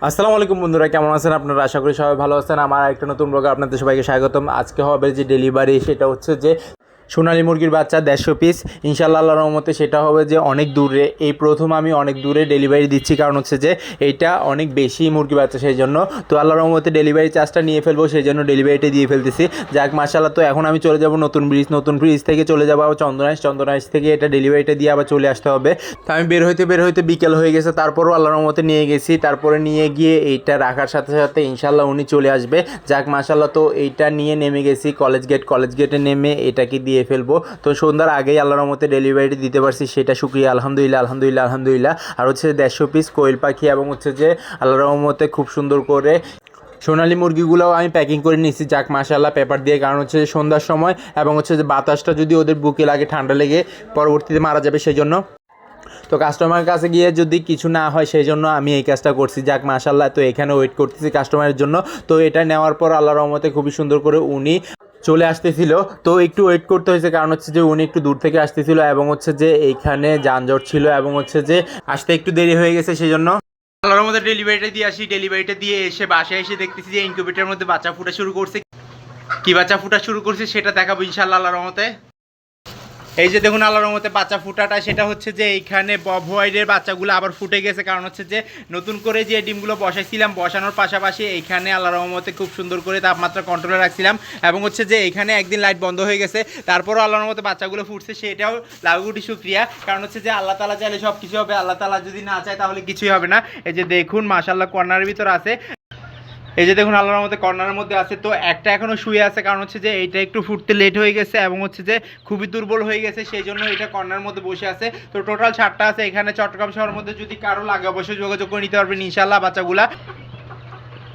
আসসালামু আলাইকুম বন্ধুরা, কেমন আছেন আপনারা? আশা করি সবাই ভালো আছেন। আমার একটা নতুন ব্লগে আপনাদের সবাইকে স্বাগতম। আজকে হবে যে ডেলিভারি, সেটা হচ্ছে যে সোনালী মুরগির বাচ্চা 150 পিস। ইনশাআল্লাহ আল্লাহর রহমতে সেটা হবে যে অনেক দূরে, এই প্রথম আমি অনেক দূরে ডেলিভারি দিচ্ছি, কারণ হচ্ছে যে এইটা অনেক বেশি মুরগি বাচ্চা, সেই জন্য তো আল্লাহর রহমতে ডেলিভারি চার্জটা নিয়ে ফেলবো, সেই জন্য ডেলিভারিটা দিয়ে ফেলতেছি। যাক মাশাআল্লাহ। তো এখন আমি চলে যাব নতুন ব্রিজ থেকে চলে যাবো আবার চন্দনাইশ থেকে এটা ডেলিভারিটা দিয়ে আবার চলে আসতে হবে। তো আমি বের হইতে বিকেল হয়ে গেছে, তারপরও আল্লাহর রহমতে নিয়ে গেছি। তারপরে নিয়ে গিয়ে এইটা রাখার সাথে সাথে ইনশাআল্লাহ উনি চলে আসবে। যাক মাশাআল্লাহ। তো এইটা নিয়ে নেমে গেছি কলেজ গেটে নেমে এটাকে দিয়ে ফেলবো। তো সন্ধ্যার আগেই আল্লাহর রহমতে ডেলিভারি দিতে পারছি, সেটা শুকরিয়া, আলহামদুলিল্লাহ। আর হচ্ছে 150 পিস কোয়েল পাখি, এবং হচ্ছে যে আল্লাহর রহমতে খুব সুন্দর করে সোনালী মুরগিগুলোও আমি প্যাকিং করে নিচ্ছি। যাক মাশাআল্লাহ, পেপার দিয়ে, কারণ হচ্ছে সন্ধ্যার সময় এবং হচ্ছে যে বাতাসটা যদি ওদের বুকে লাগে, ঠান্ডা লেগে পরবর্তীতে মারা যাবে, সেই জন্য। তো কাস্টমারের কাছে গিয়ে যদি কিছু না হয়, সেই জন্য আমি এই কাজটা করছি। যাক মাশাআল্লাহ। তো এখানে ওয়েট করতেছি কাস্টমারের জন্য। তো এটা নেওয়ার পর আল্লাহর রহমতে খুবই সুন্দর করে উনি চলে আসতেছিল। তো একটু ওয়েট করতে হয়েছে, কারণ হচ্ছে যে উনি একটু দূর থেকে আসতেছিল, এবং হচ্ছে যে এইখানে যানজট ছিল, এবং হচ্ছে যে আসতে একটু দেরি হয়ে গেছে, সেই জন্য। আল্লাহর মধ্যে ডেলিভারিটা দিয়ে আসি, ডেলিভারিটা দিয়ে এসে বাসায় এসে দেখতেছি যে ইনকিউবেটরের মধ্যে বাচ্চা ফুটা শুরু করছে। কি বাচ্চা ফুটা শুরু করছে সেটা দেখাবো ইনশাআল্লাহ আল্লাহর রহমতে। এই যে দেখুন আল্লাহর রহমতে বাচ্চা ফুটাটা, সেটা হচ্ছে যে এইখানে বব হোয়াইটের বাচ্চাগুলো আবার ফুটে গেছে, কারণ হচ্ছে যে নতুন করে যে ডিমগুলো বসাইছিলাম, বসানোর পাশাপাশি এইখানে আল্লাহর রহমতে খুব সুন্দর করে তাপমাত্রা কন্ট্রোলে রাখছিলাম, এবং হচ্ছে যে এইখানে একদিন লাইট বন্ধ হয়ে গেছে, তারপরও আল্লাহর রহমতে বাচ্চাগুলো ফুটছে, সেটাও লাগুটি শুক্রিয়া। কারণ হচ্ছে যে আল্লাহ তাআলা চাইলে সব কিছু হবে, আল্লাহ তাআলা যদি না চায় তাহলে কিছুই হবে না। এই যে দেখুন মাশাআল্লাহ, কর্নারের ভিতর আছে। এই যে দেখুন আল্লাহর মধ্যে কর্নারের মধ্যে আছে। তো একটা এখনো শুয়ে আছে, কারণ হচ্ছে যে এইটা একটু ফুটতে লেট হয়ে গেছে, এবং হচ্ছে যে খুবই দুর্বল হয়ে গেছে, সেই জন্য এটা কর্নারের মধ্যে বসে আছে। তো টোটাল 7টা আছে এখানে চট্টগ্রাম শহরের মধ্যে। যদি কারো লাগে অবশ্যই যোগাযোগ করে নিতে পারবেন ইনশাআল্লাহ। বাচ্চাগুলা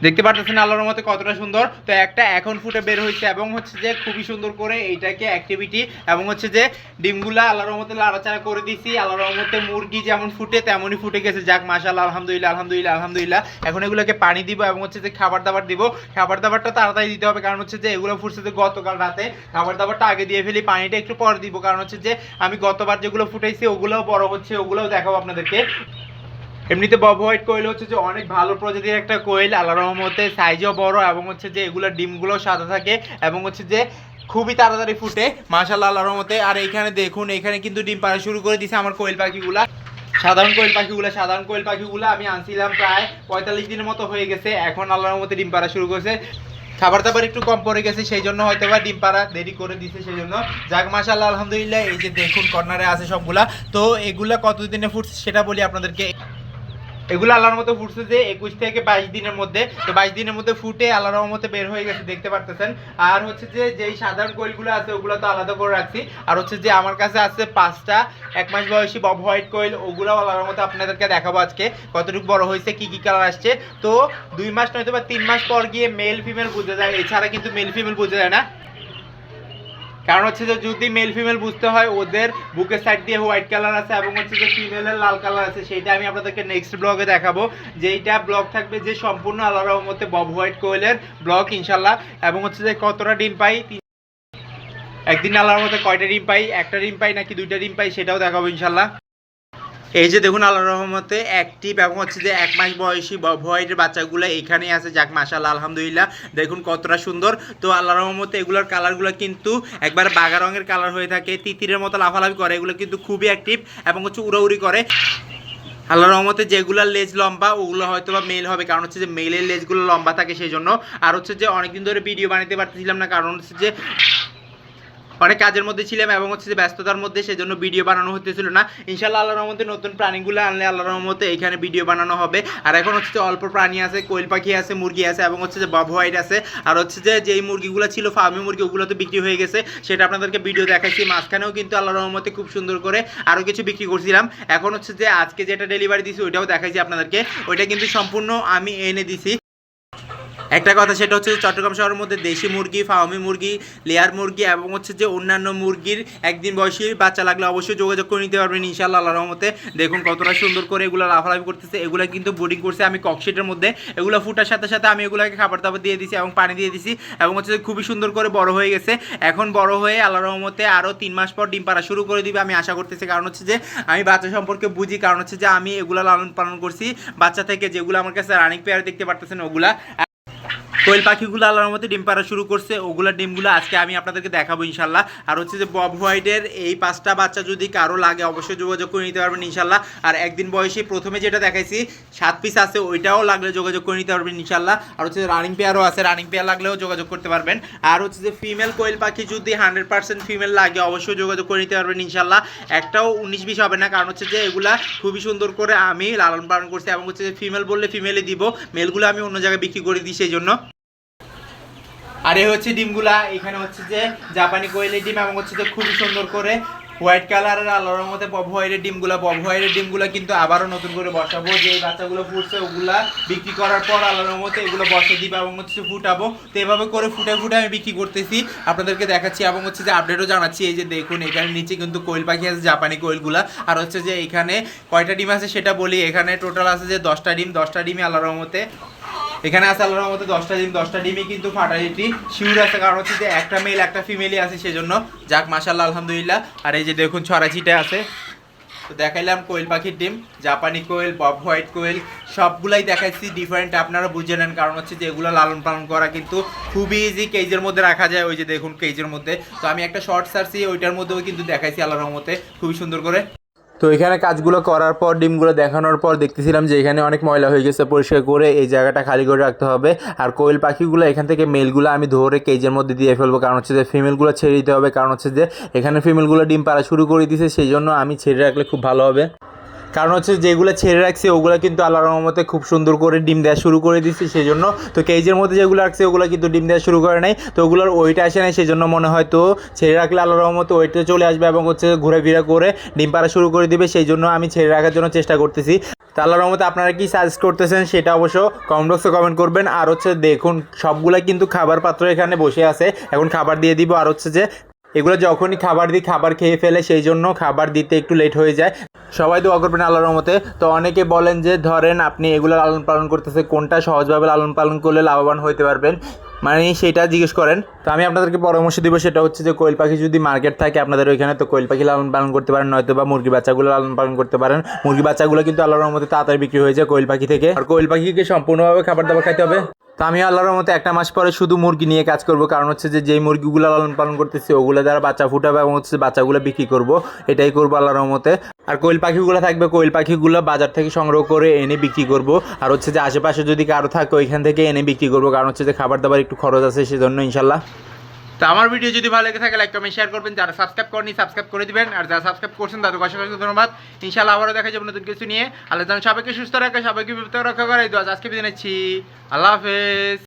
দেখতে পাচ্ছেন আল্লাহর মতে কতটা সুন্দর। তো একটা এখন ফুটে বের হয়েছে, এবং হচ্ছে যে খুবই সুন্দর করে এইটাকে অ্যাক্টিভিটি, এবং হচ্ছে যে ডিমগুলা আল্লাহর মতে লাড়াচাড়া করে দিছি। আল্লাহর মতে মুরগি যেমন ফুটে তেমনই ফুটে গেছে। যাক মাশাআল্লাহ, আলহামদুলিল্লাহ। এখন এগুলোকে পানি দিব, এবং হচ্ছে যে খাবার দাবার দিব। খাবার দাবারটা তাড়াতাড়ি দিতে হবে, কারণ হচ্ছে যে এগুলো ফুটছে যে গতকাল রাতে। খাবার দাবারটা আগে দিয়ে ফেলি, পানিটা একটু পরে দিব, কারণ হচ্ছে যে আমি গতবার যেগুলো ফুটাইছি ওগুলোও বড় হচ্ছে, ওগুলোও দেখাবো আপনাদেরকে। এমনিতে বব হোয়াইট কোয়েল হচ্ছে যে অনেক ভালো প্রজাতির একটা কোয়েল, আল্লাহর রহমতে সাইজও বড়, এবং হচ্ছে যে এগুলোর ডিমগুলো সাদা থাকে, এবং হচ্ছে যে খুবই তাড়াতাড়ি ফুটে মাশাআল্লাহ আল্লাহর রহমতে। আর এইখানে দেখুন, এখানে কিন্তু ডিম পাড়া শুরু করে দিয়েছে আমার কোয়েল পাখিগুলা। সাধারণ কোয়েল পাখিগুলা আমি আনছিলাম প্রায় 45 দিনের মতো হয়ে গেছে, এখন আল্লাহর রহমতে ডিম পাড়া শুরু করেছে। খাবার দাবার একটু কম পড়ে গেছে, সেই জন্য হয়তো বা ডিম পাড়া দেরি করে দিছে, সেই জন্য। যাক মাশাআল্লাহ, আলহামদুলিল্লাহ। এই যে দেখুন কর্নারে আছে সবগুলা। তো এগুলা কতদিনে ফুটছে সেটা বলি আপনাদেরকে। এগুলো আল্লাহর মতো ফুটছে যে 21 থেকে 22 দিনের মধ্যে। তো 22 দিনের মধ্যে ফুটে আল্লাহর রহমতে বের হয়ে গেছে, দেখতে পারতেছেন। আর হচ্ছে যে যেই সাধারণ কোয়েলগুলো আছে ওগুলো তো আলাদা করে রাখছি। আর হচ্ছে যে আমার কাছে আছে 5টা 1 মাস বয়সী বব হোয়াইট কোয়েল, ওগুলো আল্লাহর রহমতে আপনাদেরকে দেখাবো আজকে কতটুকু বড় হয়েছে, কি কি কালার আসছে। তো 2 মাস নয়তো বা 3 মাস পর গিয়ে মেল ফিমেল বোঝা যায়, এছাড়া কিন্তু মেল ফিমেল বোঝা যায় না। কারণ হচ্ছে যে যদি মেল ফিমেল বুঝতে হয়, ওদের বুকের সাইড দিয়ে হোয়াইট কালার আছে, এবং হচ্ছে যে ফিমেলের লাল কালার আছে, সেইটা আমি আপনাদেরকে নেক্সট ব্লগে দেখাবো। যেইটা ব্লগ থাকবে যে সম্পূর্ণ আল্লাহর রহমতে বব হোয়াইট কোয়েলের ব্লগ ইনশাল্লাহ, এবং হচ্ছে যে কতটা ডিম পাই, একদিন আল্লাহর রহমতে কয়টা ডিম পাই, একটা ডিম পাই নাকি 2টা ডিম পাই, সেটাও দেখাবো ইনশাল্লাহ। এই যে দেখুন আল্লাহর রহমতে অ্যাক্টিভ, এবং হচ্ছে যে 1 মাস বয়সী বব হোয়াইটের বাচ্চাগুলো এখানেই আছে। যাক মাশাআল্লাহ, আলহামদুলিল্লাহ। দেখুন কতটা সুন্দর। তো আল্লাহর রহমতে এগুলোর কালারগুলো কিন্তু একবার বাঘা রঙের কালার হয়ে থাকে, তিতিরের মতো লাফালাফি করে, এগুলো কিন্তু খুবই অ্যাক্টিভ, এবং হচ্ছে উড়াউড়ি করে। আল্লাহর রহমতে যেগুলোর লেজ লম্বা ওগুলো হয়তো বা মেল হবে, কারণ হচ্ছে যে মেলের লেজগুলো লম্বা থাকে, সেই জন্য। আর হচ্ছে যে অনেকদিন ধরে ভিডিও বানাতে পারতেছিলাম না, কারণ হচ্ছে যে অনেক কাজের মধ্যে ছিলাম, এবং হচ্ছে যে ব্যস্ততার মধ্যে, সেজন্য ভিডিও বানানো হতেছিল না। ইনশাআল্লাহ আল্লাহর রহমতে নতুন প্রাণীগুলো আনলে আল্লাহর রহমতে এখানে ভিডিও বানানো হবে। আর এখন হচ্ছে যে অল্প প্রাণী আছে, কোয়েল পাখি আছে, মুরগি আছে, এবং হচ্ছে যে বব হোয়াইট আছে। আর হচ্ছে যে যেই মুরগিগুলো ছিল ফার্মি মুরগি, ওগুলো তো বিক্রি হয়ে গেছে, সেটা আপনাদেরকে ভিডিও দেখাচ্ছি। মাঝখানেও কিন্তু আল্লাহর রহমতে খুব সুন্দর করে আরও কিছু বিক্রি করছিলাম। এখন হচ্ছে যে আজকে যেটা ডেলিভারি দিছি ওইটাও দেখাইছি আপনাদেরকে, ওইটা কিন্তু সম্পূর্ণ আমি এনে দিছি। একটা কথা সেটা হচ্ছে যে চট্টগ্রাম শহরের মধ্যে দেশি মুরগি, ফার্মি মুরগি, লেয়ার মুরগি এবং হচ্ছে যে অন্যান্য মুরগির একদিন বয়সী বাচ্চা লাগলে অবশ্যই যোগাযোগ করে নিতে পারবেন ইনশাআল্লাহ আল্লাহর রহমতে। দেখুন কতটা সুন্দর করে এগুলো লাফালাফি করতেছে, এগুলো কিন্তু বোর্ডিং করছে আমি ককশিটের মধ্যে। এগুলো ফুটার সাথে সাথে আমি এগুলোকে খাবার দাবার দিয়ে দিছি এবং পানি দিয়ে দিছি এবং হচ্ছে যে খুবই সুন্দর করে বড় হয়ে গেছে। এখন বড় হয়ে আল্লাহর রহমতে আরও 3 মাস পর ডিম পাড়া শুরু করে দিবে আমি আশা করতেছি। কারণ হচ্ছে যে আমি বাচ্চা সম্পর্কে বুঝি, কারণ হচ্ছে যে আমি এগুলো লালন পালন করছি বাচ্চা থেকে, যেগুলো আমার কাছে রানিং পেয়ার দেখতে পারতেছেন ওগুলা। কোয়েল পাখিগুলো আল্লাহর মধ্যে ডিম পাড়া শুরু করছে, ওগুলা ডিমগুলো আজকে আমি আপনাদেরকে দেখাবো ইনশাল্লাহ। আর হচ্ছে যে বব হোয়াইটের এই 5টা বাচ্চা যদি কারো লাগে অবশ্যই যোগাযোগ করে নিতে পারবেন ইনশাল্লাহ। আর একদিন বয়সী প্রথমে যেটা দেখাইছি 7 পিস আছে, ওইটাও লাগলে যোগাযোগ করে নিতে পারবেন ইনশাল্লাহ। আর হচ্ছে রানিং পেয়ারও আছে, রানিং পেয়ার লাগলেও যোগাযোগ করতে পারবেন। আর হচ্ছে যে ফিমেল কোয়েল পাখি যদি 100% ফিমেল লাগে অবশ্যই যোগাযোগ করে নিতে পারবেন ইনশাল্লাহ। একটাও 19-20 হবে না, কারণ হচ্ছে যে এগুলা খুবই সুন্দর করে আমি লালন পালন করছি এবং হচ্ছে যে ফিমেল বললে ফিমেলই দিব, মেলগুলো আমি অন্য জায়গায় বিক্রি করে দিই সেই জন্য। আর এই হচ্ছে ডিমগুলা, এখানে হচ্ছে যে জাপানি কোয়েলের ডিম এবং হচ্ছে যে খুবই সুন্দর করে হোয়াইট কালারের আলোর মধ্যে বব হোয়াইটের ডিমগুলা। বব হোয়াইটের ডিমগুলা কিন্তু আবারও নতুন করে বসাবো, যে এই বাচ্চাগুলো ফুটছে ওগুলা বিক্রি করার পর আলোর মধ্যে এগুলো বসে দিবে এবং হচ্ছে ফুটাবো। তো এভাবে করে ফুটে ফুটে আমি বিক্রি করতেছি, আপনাদেরকে দেখাচ্ছি এবং হচ্ছে যে আপডেটও জানাচ্ছি। এই যে দেখুন এখানে নিচে কিন্তু কোয়েল পাখি আছে, জাপানি কোয়েলগুলা। আর হচ্ছে যে এখানে কয়টা ডিম আছে সেটা বলি, এখানে টোটাল আছে যে 10টা ডিম। 10টা ডিমই আলোর মধ্যে এখানে আছে আল্লাহর মধ্যে 10টা ডিম। 10টা ডিমই কিন্তু ফার্টিলিটি শিওর আছে, কারণ হচ্ছে যে একটা মেল একটা ফিমেলই আছে সেজন্য। যাক মাশাআল্লাহ আলহামদুলিল্লাহ। আর এই যে দেখুন ছড়াছিটা আছে। তো দেখাইলাম কোয়েল পাখির ডিম, জাপানি কোয়েল, বব হোয়াইট কোয়েল সবগুলাই দেখাইছি ডিফারেন্ট, আপনারা বুঝে নেন। কারণ হচ্ছে যে এগুলো লালন পালন করা কিন্তু খুবই ইজি, কেজের মধ্যে রাখা যায়। ওই যে দেখুন কেজের মধ্যে। তো আমি একটা শর্ট সার্চি ওইটার মধ্যেও কিন্তু দেখাইছি আল্লাহর রহমতে খুবই সুন্দর করে। তো এখানে কাজগুলো করার পর ডিমগুলো দেখানোর পর দেখতেছিলাম যে এখানে অনেক ময়লা হয়ে গেছে, পরিষ্কার করে এই জায়গাটা খালি করে রাখতে হবে। আর কোয়েল পাখিগুলো এখান থেকে মেলগুলো আমি ধরে কেজের মধ্যে দিয়ে ফেলবো, কারণ হচ্ছে যে ফিমেলগুলো ছেড়ে দিতে হবে। কারণ হচ্ছে যে এখানে ফিমেলগুলো ডিম পাড়া শুরু করে দিয়েছে, সেই জন্য আমি ছেড়ে রাখলে খুব ভালো হবে। কারণ হচ্ছে যেগুলো ছেড়ে রাখছি ওগুলো কিন্তু আল্লাহর রহমতে খুব সুন্দর করে ডিম দেওয়া শুরু করে দিচ্ছি সেই জন্য। তো কেজের মধ্যে যেগুলো রাখছি ওগুলো কিন্তু ডিম দেওয়া শুরু করে নাই, তো ওগুলোর ওইটা আসে নাই, সেই জন্য মনে হয় তো ছেড়ে রাখলে আল্লাহর রহমতে ওইটা চলে আসবে এবং হচ্ছে ঘুরেফিরা করে ডিম পাড়া শুরু করে দিবে, সেই জন্য আমি ছেড়ে রাখার জন্য চেষ্টা করতেছি। তো আল্লাহর রহমতে আপনারা কি সাজেস্ট করতেছেন সেটা অবশ্য কমেন্ট বক্সে কমেন্ট করবেন। আর হচ্ছে দেখুন সবগুলা কিন্তু খাবার পাত্র এখানে বসে আছে, এখন খাবার দিয়ে দিব। আর হচ্ছে যে এগুলো যখনই খাবার দিই খাবার খেয়ে ফেলে, সেই জন্য খাবার দিতে একটু লেট হয়ে যায়। সবাই দোয়া করবেন আল্লাহর রহমতে। তো অনেকে বলেন যে ধরেন আপনি এগুলো লালন পালন করতেছে, কোনটা সহজভাবে লালন পালন করলে লাভবান হতে পারবেন, মানে সেটা জিজ্ঞেস করেন। তো আমি আপনাদেরকে পরামর্শ দিব, সেটা হচ্ছে যে কোয়েল পাখি যদি মার্কেট থাকে আপনাদের ওইখানে, তো কোয়েল পাখি লালন পালন করতে পারেন, নয়তো বা মুরগি বাচ্চাগুলো লালন পালন করতে পারেন। মুরগি বাচ্চাগুলো কিন্তু আল্লাহর রহমতে তাড়াতাড়ি বিক্রি হয়ে যায় কোয়েল পাখি থেকে। আর কোয়েল পাখিকে সম্পূর্ণভাবে খাবার দাবার খাইতে হবে। তো আমি আল্লাহর রহমতে 1 মাস পরে শুধু মুরগি নিয়ে কাজ করব, কারণ হচ্ছে যে যেই মুরগিগুলো লালন পালন করতেছি ওগুলো দ্বারা বাচ্চা ফুটাবে এবং হচ্ছে বাচ্চাগুলো বিক্রি করব, এটাই করবো আল্লাহর রহমতে। আর কোয়েল পাখিগুলো থাকবে, কোয়েল পাখিগুলো বাজার থেকে সংগ্রহ করে এনে বিক্রি করব। আর হচ্ছে যে আশেপাশে যদি কারো থাকে ওইখান থেকে এনে বিক্রি করব, কারণ হচ্ছে যে খাবার দাবার একটু খরচ আছে সেজন্য ইনশাল্লাহ। তো আমার ভিডিও যদি ভালো লেগে থাকে লাইক কমেন্ট শেয়ার করবেন, যারা সাবস্ক্রাইব করেনি সাবস্ক্রাইব করে দিবেন, আর যারা সাবস্ক্রাইব করছেন তাদেরকে অসংখ্য ধন্যবাদ। ইনশাআল্লাহ আবারও দেখা যাবে নতুন কিছু নিয়ে। আল্লাহ যেন সবাইকে সুস্থ রাখে, সবাইকে বিপদ রক্ষা করে। এই দোয়া আজকে বিদায় নিচ্ছি, আল্লাহ হাফেজ।